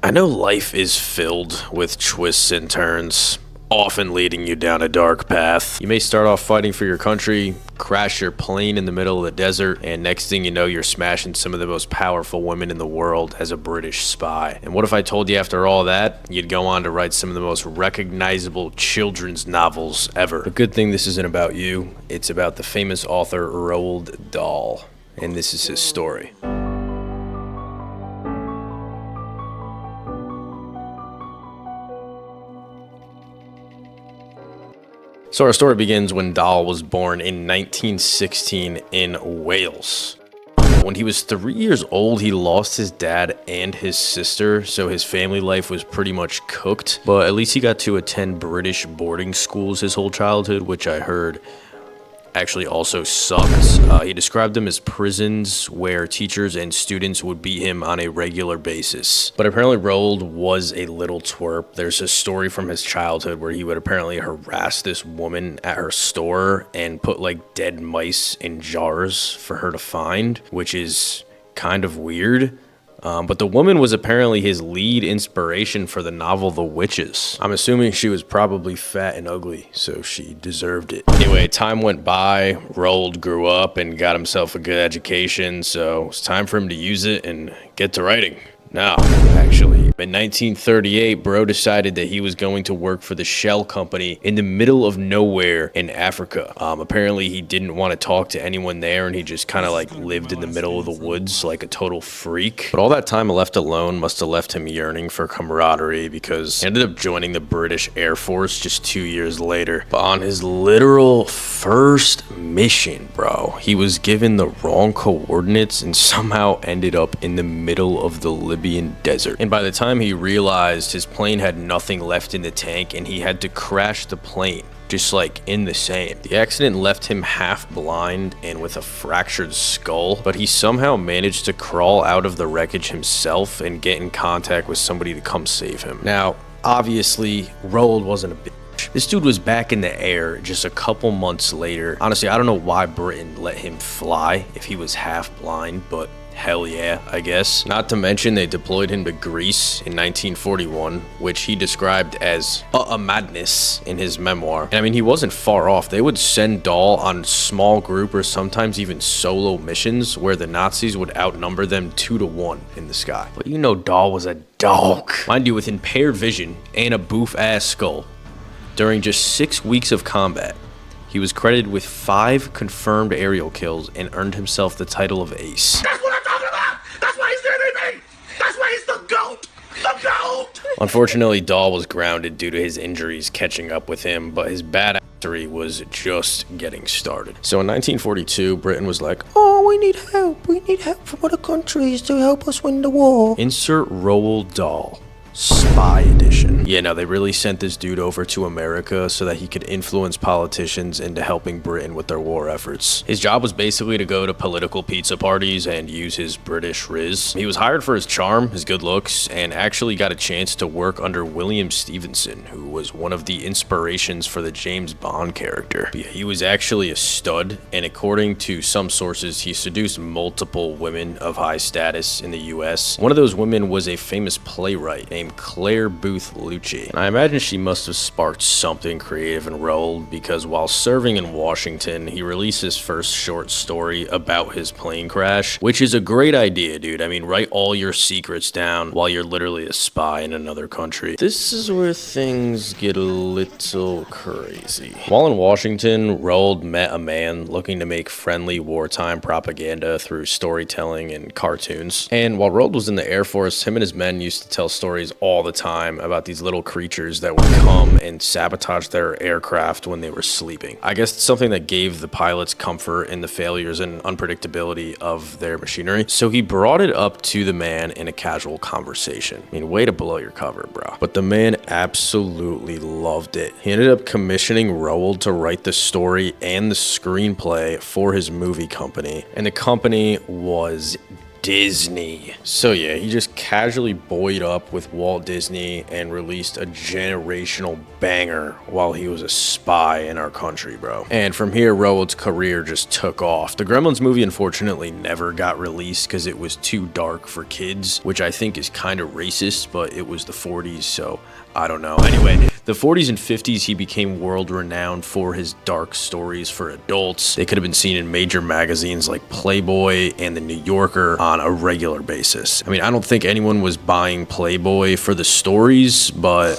I know life is filled with twists and turns, often leading you down a dark path. You may start off fighting for your country, crash your plane in the middle of the desert, and next thing you know, you're smashing some of the most powerful women in the world as a British spy. And what if I told you after all that, you'd go on to write some of the most recognizable children's novels ever? A good thing this isn't about you. It's about the famous author Roald Dahl, and this is his story. So our story begins when Dahl was born in 1916 in Wales. When he was 3 years old, he lost his dad and his sister, so his family life was pretty much cooked. But at least he got to attend British boarding schools his whole childhood, which I heard actually also sucks. He described them as prisons where teachers and students would beat him on a regular basis. But apparently Roald was a little twerp. There's a story from his childhood where he would apparently harass this woman at her store and put like dead mice in jars for her to find, which is kind of weird. But the woman was apparently his lead inspiration for the novel The Witches. I'm assuming she was probably fat and ugly, so she deserved it. Anyway, time went by, Roald grew up and got himself a good education, so it's time for him to use it and get to writing. Now, actually, in 1938, bro decided that he was going to work for the Shell Company in the middle of nowhere in Africa. Apparently, he didn't want to talk to anyone there, and he just kind of like lived in the middle of the woods like a total freak. But all that time left alone must have left him yearning for camaraderie, because he ended up joining the British Air Force just 2 years later. But on his literal first mission, bro, he was given the wrong coordinates and somehow ended up in the middle of the Libyan desert. And by the time he realized, his plane had nothing left in the tank and he had to crash the plane, just like in the sand. The accident left him half blind and with a fractured skull, but he somehow managed to crawl out of the wreckage himself and get in contact with somebody to come save him. Now, obviously, Roald wasn't a bitch. This dude was back in the air just a couple months later. Honestly, I don't know why Britain let him fly if he was half blind, but hell yeah, I guess. Not to mention they deployed him to Greece in 1941, which he described as a madness in his memoir. And I mean, he wasn't far off. They would send Dahl on small group or sometimes even solo missions where the Nazis would outnumber them 2-1 in the sky. But you know Dahl was a dog. Mind you, with impaired vision and a boof-ass skull. During just 6 weeks of combat, he was credited with 5 confirmed aerial kills and earned himself the title of Ace. That's what I'm talking about! That's why he's the MVP! That's why he's the GOAT! The GOAT! Unfortunately, Dahl was grounded due to his injuries catching up with him, but his badassery was just getting started. So in 1942, Britain was like, oh, we need help. We need help from other countries to help us win the war. Insert Roald Dahl. Spy edition. Yeah, no, they really sent this dude over to America so that he could influence politicians into helping Britain with their war efforts. His job was basically to go to political pizza parties and use his British riz. He was hired for his charm, his good looks, and actually got a chance to work under William Stevenson, who was one of the inspirations for the James Bond character. But yeah, he was actually a stud, and according to some sources, he seduced multiple women of high status in the US. One of those women was a famous playwright named Claire Booth Lucci. And I imagine she must have sparked something creative in Roald, because while serving in Washington, he released his first short story about his plane crash, which is a great idea, dude. I mean, write all your secrets down while you're literally a spy in another country. This is where things get a little crazy. While in Washington, Roald met a man looking to make friendly wartime propaganda through storytelling and cartoons. And while Roald was in the Air Force, him and his men used to tell stories all the time about these little creatures that would come and sabotage their aircraft when they were sleeping. I guess it's something that gave the pilots comfort in the failures and unpredictability of their machinery. So he brought it up to the man in a casual conversation. I mean, way to blow your cover, bro. But the man absolutely loved it. He ended up commissioning Roald to write the story and the screenplay for his movie company. And the company was Disney. So yeah, he just casually buoyed up with Walt Disney and released a generational banger while he was a spy in our country, bro. And from here, Roald's career just took off. The Gremlins movie unfortunately never got released because it was too dark for kids, which I think is kind of racist, but it was the 40s, so I don't know. Anyway, the 40s and 50s, he became world renowned for his dark stories for adults. They could have been seen in major magazines like Playboy and The New Yorker on a regular basis. I mean, I don't think anyone was buying Playboy for the stories, but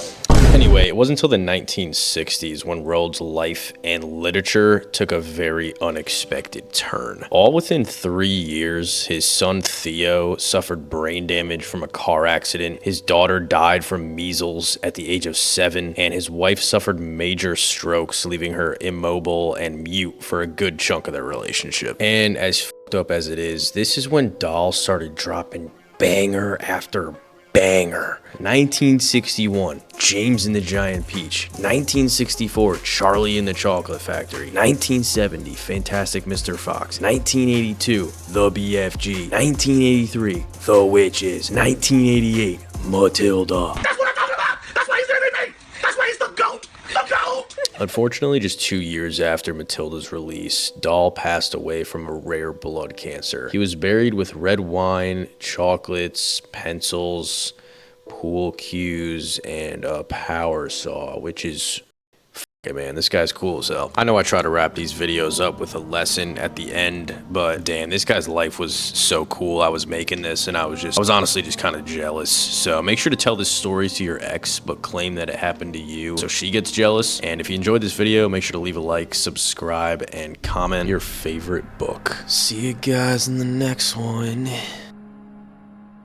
anyway, it wasn't until the 1960s when Roald's life and literature took a very unexpected turn. All within 3 years, his son Theo suffered brain damage from a car accident, his daughter died from measles at the age of 7, and his wife suffered major strokes, leaving her immobile and mute for a good chunk of their relationship. And as fucked up as it is, this is when Dahl started dropping banger after banger. 1961, James and the Giant Peach. 1964, Charlie and the Chocolate Factory. 1970, Fantastic Mr. Fox. 1982, The BFG. 1983, The Witches. 1988, Matilda. That's what I'm talking about. That's why he's everything. That's why he's the GOAT. The GOAT. Unfortunately, just 2 years after Matilda's release, Dahl passed away from a rare blood cancer. He was buried with red wine, chocolates, pencils, pool cues, and a power saw, which is man, this guy's cool as hell. I know I try to wrap these videos up with a lesson at the end, but damn, this guy's life was so cool. I was making this and I was honestly just kind of jealous. So make sure to tell this story to your ex, but claim that it happened to you so she gets jealous. And if you enjoyed this video, make sure to leave a like, subscribe, and comment your favorite book. See you guys in the next one.